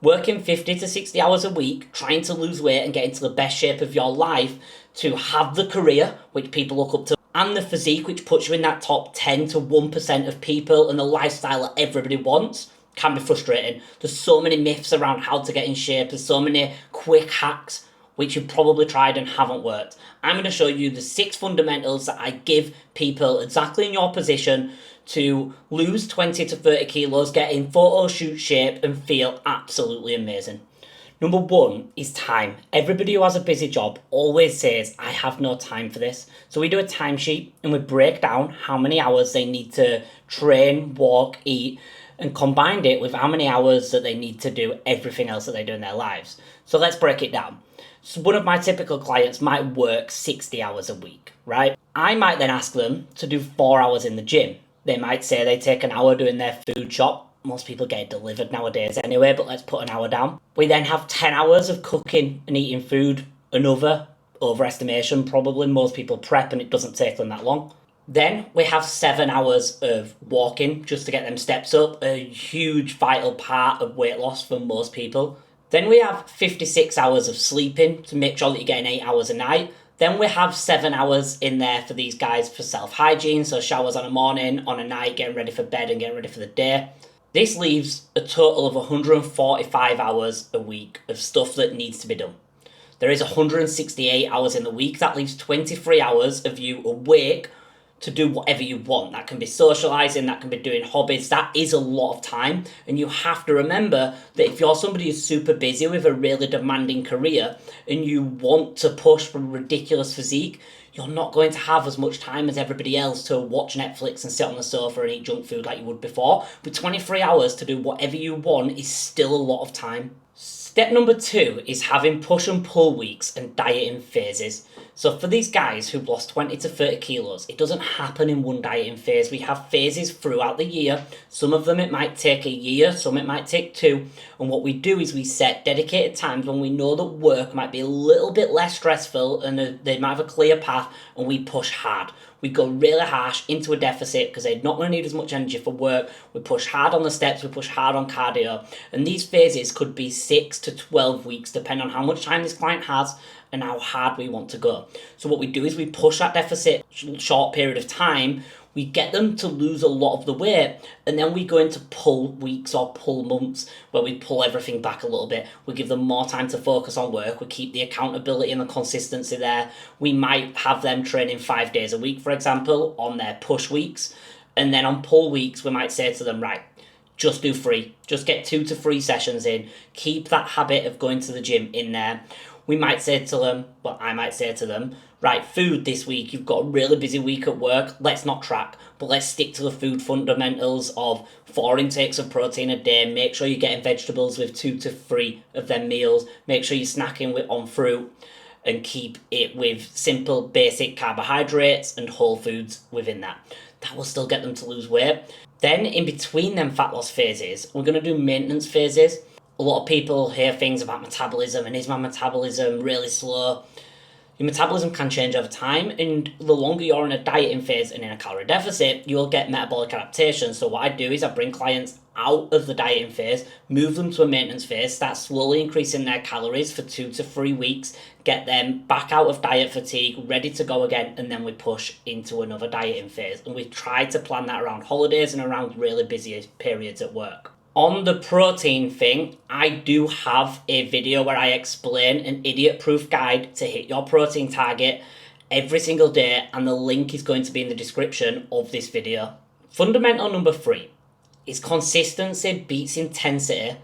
Working 50 to 60 hours a week, trying to lose weight and get into the best shape of your life to have the career, which people look up to, and the physique, which puts you in that top 10 to 1% of people, and the lifestyle that everybody wants, can be frustrating. There's so many myths around how to get in shape. There's so many quick hacks which you've probably tried and haven't worked. I'm going to show you the 6 fundamentals that I give people exactly in your position to lose 20 to 30 kilos, get in photo shoot shape and feel absolutely amazing. Number 1 is time. Everybody who has a busy job always says, I have no time for this. So we do a timesheet and we break down how many hours they need to train, walk, eat, and combined it with how many hours that they need to do everything else that they do in their lives. So let's break it down. So one of my typical clients might work 60 hours a week, right? I might then ask them to do 4 hours in the gym. They might say they take an hour doing their food shop. Most people get it delivered nowadays anyway, but let's put an hour down. We then have 10 hours of cooking and eating food, another overestimation probably. Most people prep and it doesn't take them that long. Then we have 7 hours of walking just to get them steps up, a huge vital part of weight loss for most people. Then we have 56 hours of sleeping to make sure that you're getting 8 hours a night. Then we have 7 hours in there for these guys for self-hygiene, so showers on a morning, on a night, getting ready for bed and getting ready for the day. This leaves a total of 145 hours a week of stuff that needs to be done. There is 168 hours in the week. That leaves 23 hours of you awake to do whatever you want. That can be socializing, that can be doing hobbies. That is a lot of time. And you have to remember that if you're somebody who's super busy with a really demanding career and you want to push for a ridiculous physique, you're not going to have as much time as everybody else to watch Netflix and sit on the sofa and eat junk food like you would before. But 23 hours to do whatever you want is still a lot of time. Step number 2 is having push and pull weeks and dieting phases. So for these guys who've lost 20 to 30 kilos, it doesn't happen in one dieting phase. We have phases throughout the year. Some of them it might take a year, some it might take 2. And what we do is we set dedicated times when we know that work might be a little bit less stressful and they might have a clear path, and we push hard. We go really harsh into a deficit because they're not going to need as much energy for work. We push hard on the steps, we push hard on cardio. And these phases could be 6 to 12 weeks, depending on how much time this client has and how hard we want to go. So what we do is we push that deficit short period of time, we get them to lose a lot of the weight, and then we go into pull weeks or pull months where we pull everything back a little bit. We give them more time to focus on work. We keep the accountability and the consistency there. We might have them training 5 days a week, for example, on their push weeks. And then on pull weeks, we might say to them, right, just do 3. Just get 2 to 3 sessions in. Keep that habit of going to the gym in there. We might say to them, well, I might say to them, right, food this week, you've got a really busy week at work, let's not track, but let's stick to the food fundamentals of 4 intakes of protein a day. Make sure you're getting vegetables with 2 to 3 of their meals. Make sure you're snacking on fruit, and keep it with simple, basic carbohydrates and whole foods within that. That will still get them to lose weight. Then in between them fat loss phases, we're going to do maintenance phases. A lot of people hear things about metabolism, and is my metabolism really slow? Your metabolism can change over time, and the longer you're in a dieting phase and in a calorie deficit, you'll get metabolic adaptation. So what I do is I bring clients out of the dieting phase, move them to a maintenance phase, start slowly increasing their calories for 2 to 3 weeks, get them back out of diet fatigue, ready to go again, and then we push into another dieting phase. And we try to plan that around holidays and around really busy periods at work. On the protein thing, I do have a video where I explain an idiot-proof guide to hit your protein target every single day, and the link is going to be in the description of this video. Fundamental number 3 is consistency beats intensity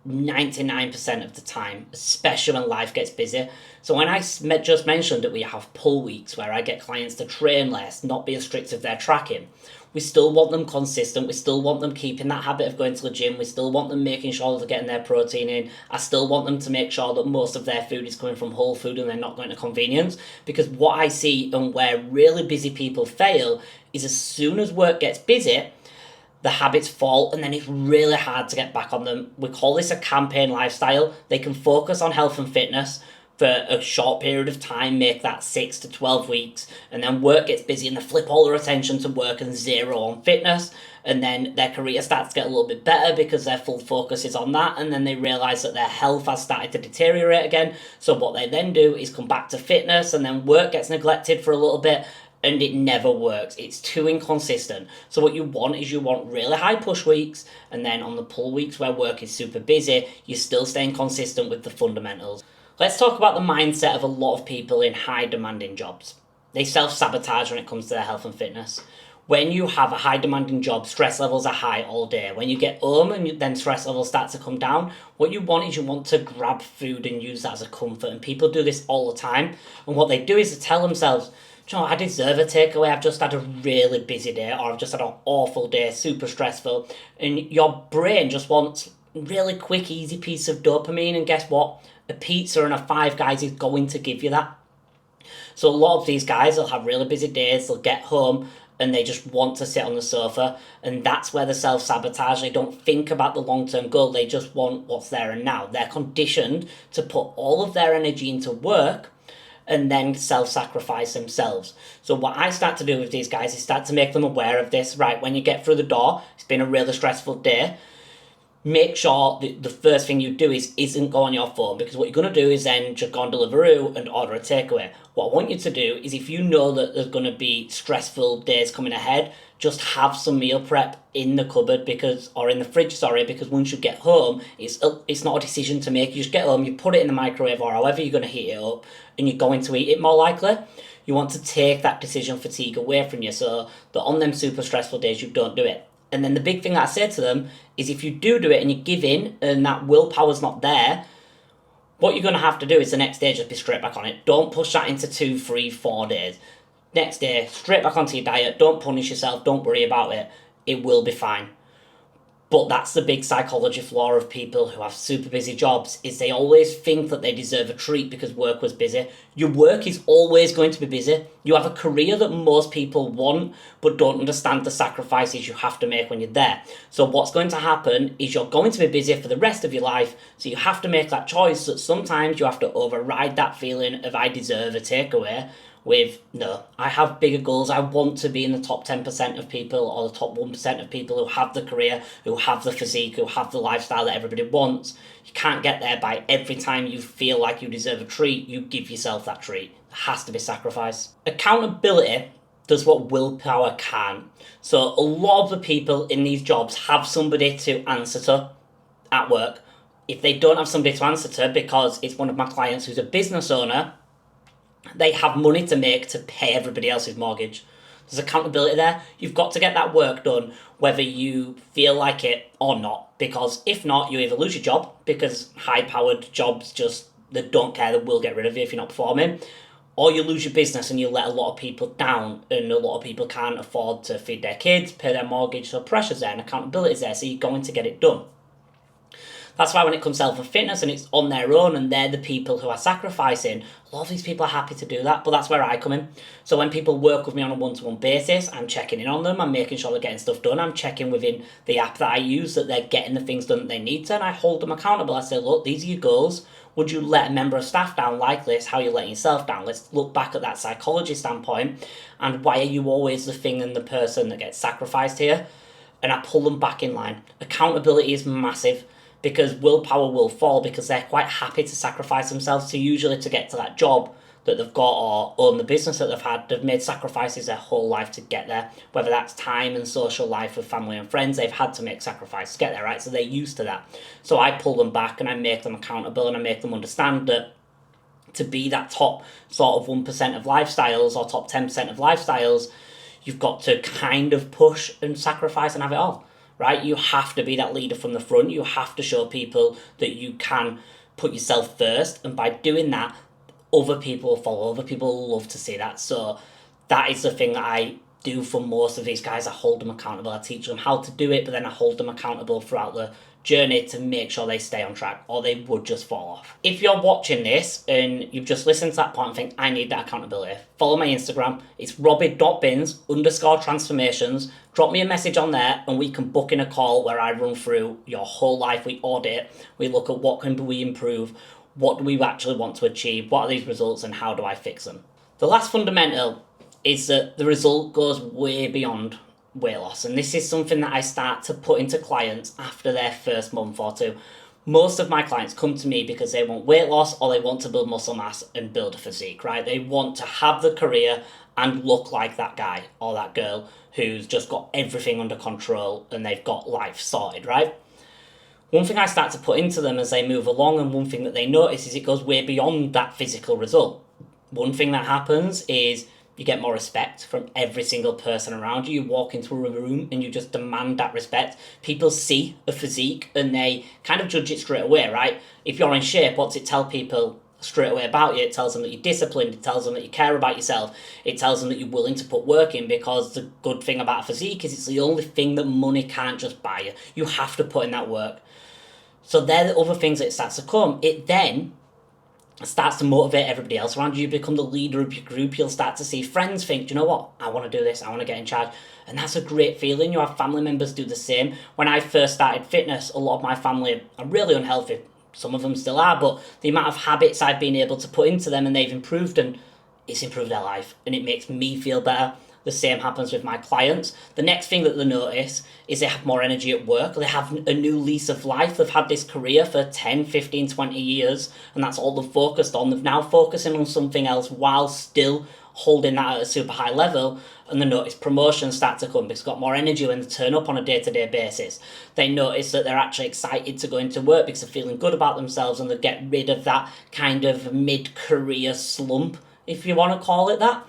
99% of the time, especially when life gets busy. So when I just mentioned that we have pull weeks where I get clients to train less, not be as strict with their tracking, we still want them consistent. We still want them keeping that habit of going to the gym. We still want them making sure that they're getting their protein in. I still want them to make sure that most of their food is coming from whole food and they're not going to convenience. Because what I see and where really busy people fail is as soon as work gets busy, the habits fall, and then it's really hard to get back on them. We call this a campaign lifestyle. They can focus on health and fitness for a short period of time, make that 6 to 12 weeks, and then work gets busy and they flip all their attention to work and zero on fitness, and then their career starts to get a little bit better because their full focus is on that, and then they realise that their health has started to deteriorate again. So what they then do is come back to fitness, and then work gets neglected for a little bit, and it never works. It's too inconsistent. So what you want is you want really high push weeks, and then on the pull weeks where work is super busy, you're still staying consistent with the fundamentals. Let's talk about the mindset of a lot of people in high demanding jobs. They self-sabotage when it comes to their health and fitness. When you have a high demanding job, stress levels are high all day. When you get home and then stress levels start to come down, what you want is you want to grab food and use that as a comfort. And people do this all the time. And what they do is they tell themselves, you know, I deserve a takeaway. I've just had a really busy day, or I've just had an awful day, super stressful. And your brain just wants really quick, easy piece of dopamine. And guess what? A pizza and a Five Guys is going to give you that. So a lot of these guys will have really busy days, they'll get home and they just want to sit on the sofa, and that's where the self-sabotage. They don't think about the long-term goal, they just want what's there and now. They're conditioned to put all of their energy into work and then self-sacrifice themselves. So what I start to do with these guys is start to make them aware of this. Right, when you get through the door, it's been a really stressful day, make sure that the first thing you do isn't go on your phone, because what you're going to do is then just go on Deliveroo and order a takeaway. What I want you to do is, if you know that there's going to be stressful days coming ahead, just have some meal prep in the cupboard, or in the fridge, because once you get home, it's not a decision to make. You just get home, you put it in the microwave or however you're going to heat it up, and you're going to eat it more likely. You want to take that decision fatigue away from you, so that on them super stressful days you don't do it. And then the big thing that I say to them is, if you do it and you give in and that willpower's not there, what you're going to have to do is the next day just be straight back on it. Don't push that into 2, 3, 4 days. Next day, straight back onto your diet. Don't punish yourself. Don't worry about it. It will be fine. But that's the big psychology flaw of people who have super busy jobs, is they always think that they deserve a treat because work was busy. Your work is always going to be busy. You have a career that most people want but don't understand the sacrifices you have to make when you're there. So what's going to happen is you're going to be busy for the rest of your life, so you have to make that choice that sometimes you have to override that feeling of I deserve a takeaway with, no, I have bigger goals. I want to be in the top 10% of people, or the top 1% of people who have the career, who have the physique, who have the lifestyle that everybody wants. You can't get there by every time you feel like you deserve a treat, you give yourself that treat. There has to be sacrifice. Accountability does what willpower can. So a lot of the people in these jobs have somebody to answer to at work. If they don't have somebody to answer to, because it's one of my clients who's a business owner, they have money to make to pay everybody else's mortgage. There's accountability there. You've got to get that work done whether you feel like it or not, because if not, you either lose your job, because high-powered jobs they don't care, they will get rid of you if you're not performing, or you lose your business and you let a lot of people down, and a lot of people can't afford to feed their kids, pay their mortgage, so pressure's there and accountability's there, so you're going to get it done. That's why when it comes to health and fitness and it's on their own and they're the people who are sacrificing, a lot of these people are happy to do that, but that's where I come in. So when people work with me on a one-to-one basis, I'm checking in on them, I'm making sure they're getting stuff done, I'm checking within the app that I use that they're getting the things done that they need to, and I hold them accountable. I say, look, these are your goals. Would you let a member of staff down like this? How are you letting yourself down? Let's look back at that psychology standpoint, and why are you always the thing and the person that gets sacrificed here? And I pull them back in line. Accountability is massive, because willpower will fall, because they're quite happy to sacrifice themselves to get to that job that they've got, or own the business that they've had. They've made sacrifices their whole life to get there, whether that's time and social life with family and friends. They've had to make sacrifices to get there, right? So they're used to that. So I pull them back and I make them accountable, and I make them understand that to be that top sort of 1% of lifestyles, or top 10% of lifestyles, you've got to kind of push and sacrifice and have it all. Right? You have to be that leader from the front. You have to show people that you can put yourself first. And by doing that, other people will follow. Other people love to see that. So that is the thing that I do for most of these guys. I hold them accountable. I teach them how to do it, but then I hold them accountable throughout the journey to make sure they stay on track, or they would just fall off. If you're watching this and you've just listened to that point and think, I need that accountability, follow my Instagram. It's robbie.bins_transformations. Drop me a message on there and we can book in a call where I run through your whole life. We audit, we look at what can we improve, what do we actually want to achieve, what are these results, and how do I fix them. The last fundamental is that the result goes way beyond weight loss, and this is something that I start to put into clients after their first month or two. Most of my clients come to me because they want weight loss or they want to build muscle mass and build a physique, right? They want to have the career and look like that guy or that girl who's just got everything under control and they've got life sorted, right? One thing I start to put into them as they move along, and one thing that they notice, is it goes way beyond that physical result. One thing that happens is you get more respect from every single person around you. You walk into a room and you just demand that respect. People see a physique and they kind of judge it straight away, right? If you're in shape, what's it tell people straight away about you? It tells them that you're disciplined. It tells them that you care about yourself. It tells them that you're willing to put work in, because the good thing about a physique is it's the only thing that money can't just buy you. You have to put in that work. So they're the other things that it starts to come. It then starts to motivate everybody else around you. You become the leader of your group. You'll start to see friends think, do you know what, I want to do this, I want to get in charge. And that's a great feeling. You have family members do the same. When I first started fitness, a lot of my family are really unhealthy. Some of them still are, but the amount of habits I've been able to put into them, and they've improved, and it's improved their life, and it makes me feel better. The same happens with my clients. The next thing that they notice is they have more energy at work. They have a new lease of life. They've had this career for 10, 15, 20 years, and that's all they've focused on. They're now focusing on something else while still holding that at a super high level, and they notice promotions start to come because they've got more energy when they turn up on a day-to-day basis. They notice that they're actually excited to go into work because they're feeling good about themselves, and they get rid of that kind of mid-career slump, if you want to call it that.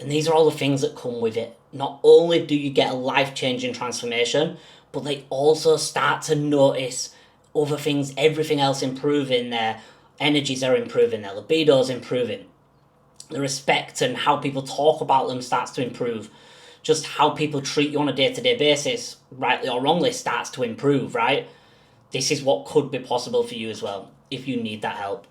And these are all the things that come with it. Not only do you get a life-changing transformation, but they also start to notice other things, everything else improving. Their energies are improving, their libido's improving. The respect and how people talk about them starts to improve. Just how people treat you on a day-to-day basis, rightly or wrongly, starts to improve, right? This is what could be possible for you as well, if you need that help.